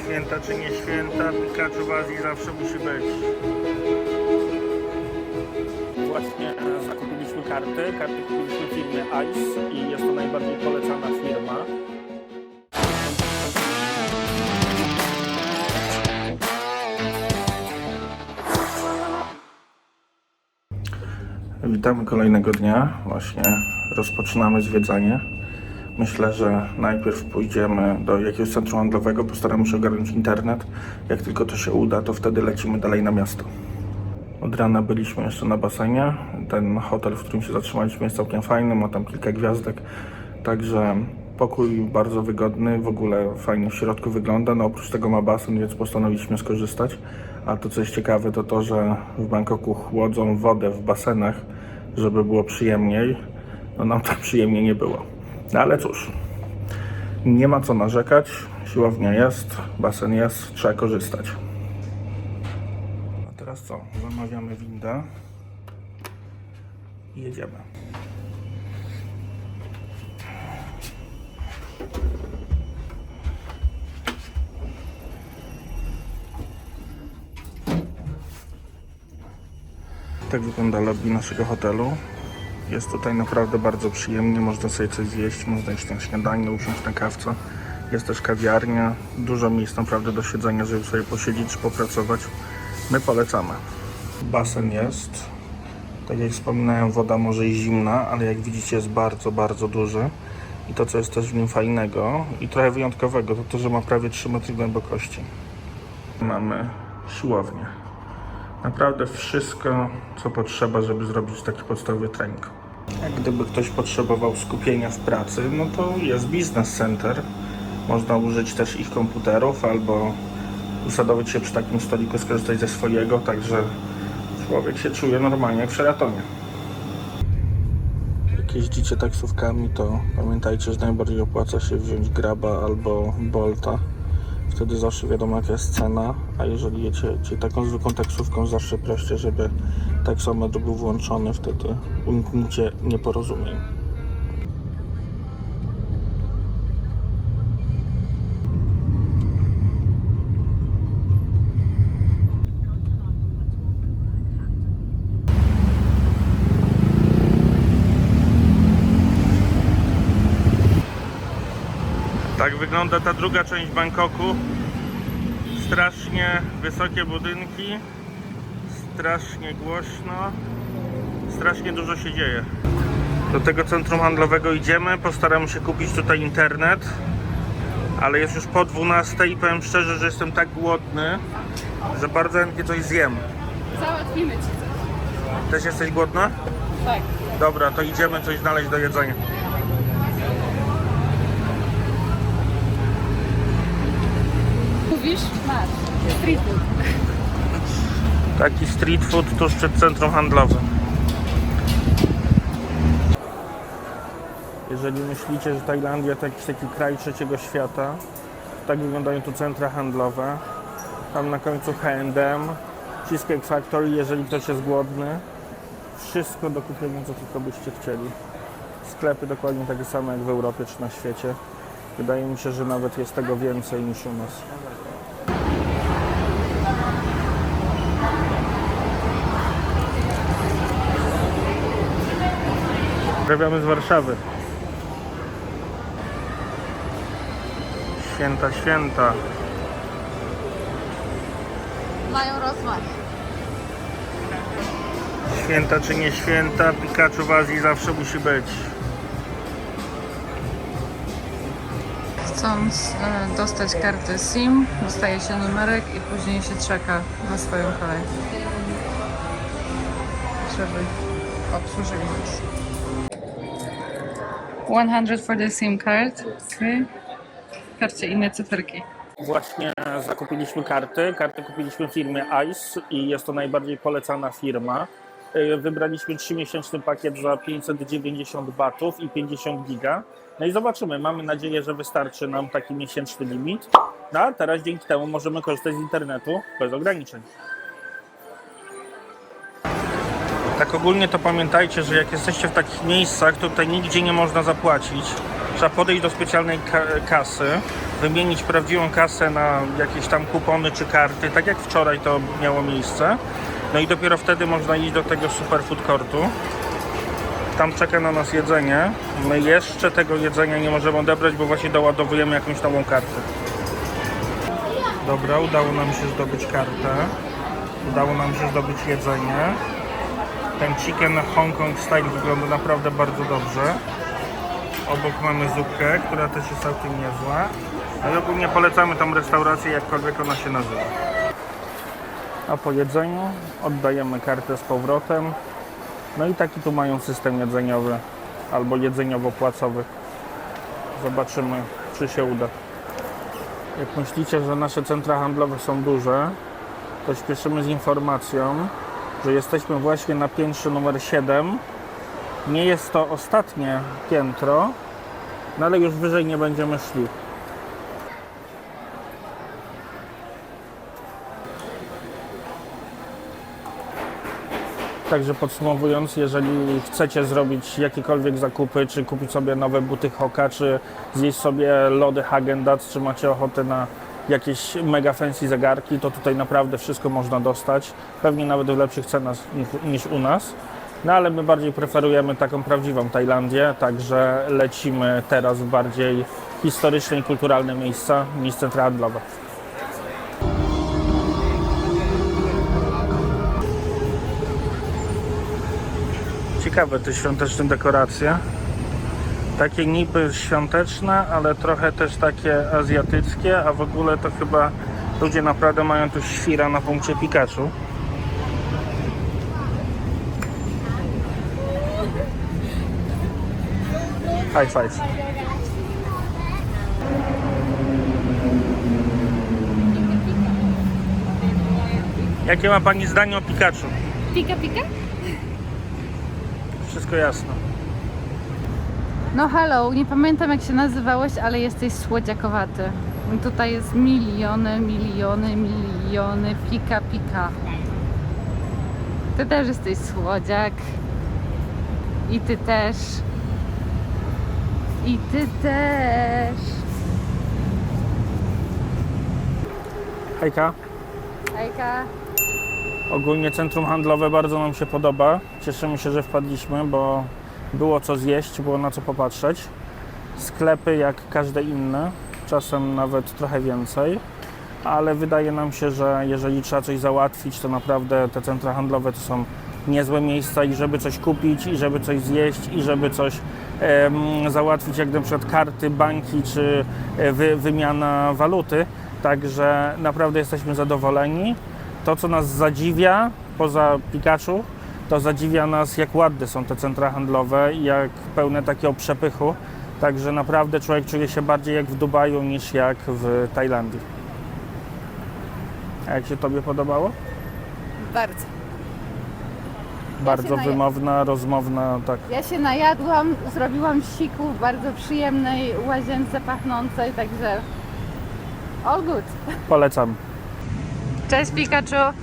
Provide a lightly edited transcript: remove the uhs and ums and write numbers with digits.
Święta czy nie święta, Pikachu w Azji zawsze musi być. Właśnie zakupiliśmy karty kupiliśmy w firmie ICE i jest to najbardziej polecana firma. Witamy kolejnego dnia, właśnie rozpoczynamy zwiedzanie. Myślę, że najpierw pójdziemy do jakiegoś centrum handlowego, postaramy się ogarnąć internet. Jak tylko to się uda, to wtedy lecimy dalej na miasto. Od rana byliśmy jeszcze na basenie. Ten hotel, w którym się zatrzymaliśmy, jest całkiem fajny, ma tam kilka gwiazdek. Także pokój bardzo wygodny, w ogóle fajnie w środku wygląda. No oprócz tego ma basen, więc postanowiliśmy skorzystać. A to co jest ciekawe, to to, że w Bangkoku chłodzą wodę w basenach, żeby było przyjemniej. No nam tak przyjemnie nie było. No ale cóż, nie ma co narzekać. Siłownia jest, basen jest, trzeba korzystać. A teraz co? Zamawiamy windę i jedziemy. Tak wygląda lobby naszego hotelu. Jest tutaj naprawdę bardzo przyjemnie, można sobie coś zjeść, można iść na śniadanie, usiąść na kawce. Jest też kawiarnia, dużo miejsc naprawdę do siedzenia, żeby sobie posiedzieć czy popracować. My polecamy. Basen jest. Tak jak wspominałem, woda może i zimna, ale jak widzicie jest bardzo, bardzo duży. I to co jest też w nim fajnego i trochę wyjątkowego, to to, że ma prawie 3 metry głębokości. Mamy siłownię. Naprawdę wszystko, co potrzeba, żeby zrobić taki podstawowy trening. Jak gdyby ktoś potrzebował skupienia w pracy, no to jest Business Center. Można użyć też ich komputerów albo usadowić się przy takim stoliku, skorzystać ze swojego, także człowiek się czuje normalnie jak w Sheratonie. Jak jeździcie taksówkami, to pamiętajcie, że najbardziej opłaca się wziąć Graba albo Bolta. Wtedy zawsze wiadomo jaka jest cena, a jeżeli jedziecie taką zwykłą taksówką, zawsze proście, żeby taksometr był włączony, wtedy unikniecie nieporozumień. Tak wygląda ta druga część Bangkoku. Strasznie wysokie budynki, strasznie głośno, strasznie dużo się dzieje. Do tego centrum handlowego idziemy, postaramy się kupić tutaj internet, ale jest już po 12 i powiem szczerze, że jestem tak głodny, że bardzo chętnie coś zjem. Załatwimy ci coś. Też jesteś głodna? Tak. Dobra, to idziemy coś znaleźć do jedzenia. Mówisz? Masz. Street food. Taki street food tuż przed centrum handlowym. Jeżeli myślicie, że Tajlandia to jakiś taki kraj trzeciego świata, tak wyglądają tu centra handlowe. Tam na końcu H&M, Cheesecake Factory, jeżeli ktoś jest głodny. Wszystko do kupienia, co tylko byście chcieli. Sklepy dokładnie takie same jak w Europie czy na świecie. Wydaje mi się, że nawet jest tego więcej niż u nas. Pozdrawiamy z Warszawy. Święta, święta. Mają rozmach. Święta czy nie święta, Pikachu w Azji zawsze musi być. Chcąc dostać kartę SIM, dostaje się numerek i później się czeka na swoją kolej, żeby obsłużyli nas. 100 for the SIM card. Okay. W karcie inne cyferki. Właśnie zakupiliśmy karty. Karty kupiliśmy w firmie ICE i jest to najbardziej polecana firma. Wybraliśmy 3-miesięczny pakiet za 590 batów i 50 giga. No i zobaczymy, mamy nadzieję, że wystarczy nam taki miesięczny limit. No a teraz dzięki temu możemy korzystać z internetu bez ograniczeń. Tak ogólnie to pamiętajcie, że jak jesteście w takich miejscach, to tutaj nigdzie nie można zapłacić. Trzeba podejść do specjalnej kasy, wymienić prawdziwą kasę na jakieś tam kupony czy karty, tak jak wczoraj to miało miejsce. No i dopiero wtedy można iść do tego super food courtu. Tam czeka na nas jedzenie. My jeszcze tego jedzenia nie możemy odebrać, bo właśnie doładowujemy jakąś nową kartę. Dobra, udało nam się zdobyć kartę. Udało nam się zdobyć jedzenie. Ten chicken Hong Kong style wygląda naprawdę bardzo dobrze. Obok mamy zupkę, która też jest całkiem niezła. No i ogólnie polecamy tą restaurację, jakkolwiek ona się nazywa. A po jedzeniu oddajemy kartę z powrotem. No i taki tu mają system jedzeniowy albo jedzeniowo-płacowy. Zobaczymy, czy się uda. Jak myślicie, że nasze centra handlowe są duże, to śpieszymy z informacją, że jesteśmy właśnie na piętrze numer 7. Nie jest to ostatnie piętro, no ale już wyżej nie będziemy szli. Także podsumowując, jeżeli chcecie zrobić jakiekolwiek zakupy, czy kupić sobie nowe buty Hoka, czy zjeść sobie lody Häagen-Dazs, czy macie ochotę na jakieś mega fancy zegarki, to tutaj naprawdę wszystko można dostać. Pewnie nawet w lepszych cenach niż u nas. No ale my bardziej preferujemy taką prawdziwą Tajlandię, także lecimy teraz w bardziej historyczne i kulturalne miejsca niż centra handlowe. Ciekawe te świąteczne dekoracje. Takie niby świąteczne, ale trochę też takie azjatyckie, a w ogóle to chyba ludzie naprawdę mają tu świra na punkcie Pikachu. High five. Jakie ma Pani zdanie o Pikachu? Pika, pika? Wszystko jasne. No hello, nie pamiętam jak się nazywałeś, ale jesteś słodziakowaty. Tutaj jest miliony, miliony, miliony pika pika. Ty też jesteś słodziak. I ty też. I ty też. Hejka. Ejka. Ogólnie centrum handlowe bardzo nam się podoba. Cieszymy się, że wpadliśmy, bo było co zjeść, było na co popatrzeć. Sklepy jak każde inne, czasem nawet trochę więcej, ale wydaje nam się, że jeżeli trzeba coś załatwić, to naprawdę te centra handlowe to są niezłe miejsca i żeby coś kupić, i żeby coś zjeść, i żeby coś załatwić, jak na przykład karty, banki, czy wymiana waluty. Także naprawdę jesteśmy zadowoleni. To, co nas zadziwia, poza Pikachu, to zadziwia nas, jak ładne są te centra handlowe i jak pełne takiego przepychu. Także naprawdę człowiek czuje się bardziej jak w Dubaju niż jak w Tajlandii. A jak się Tobie podobało? Bardzo. Bardzo wymowna, rozmowna, tak. Ja się najadłam, zrobiłam siku w bardzo przyjemnej łazience pachnącej, także all good. Polecam. Cześć Pikachu!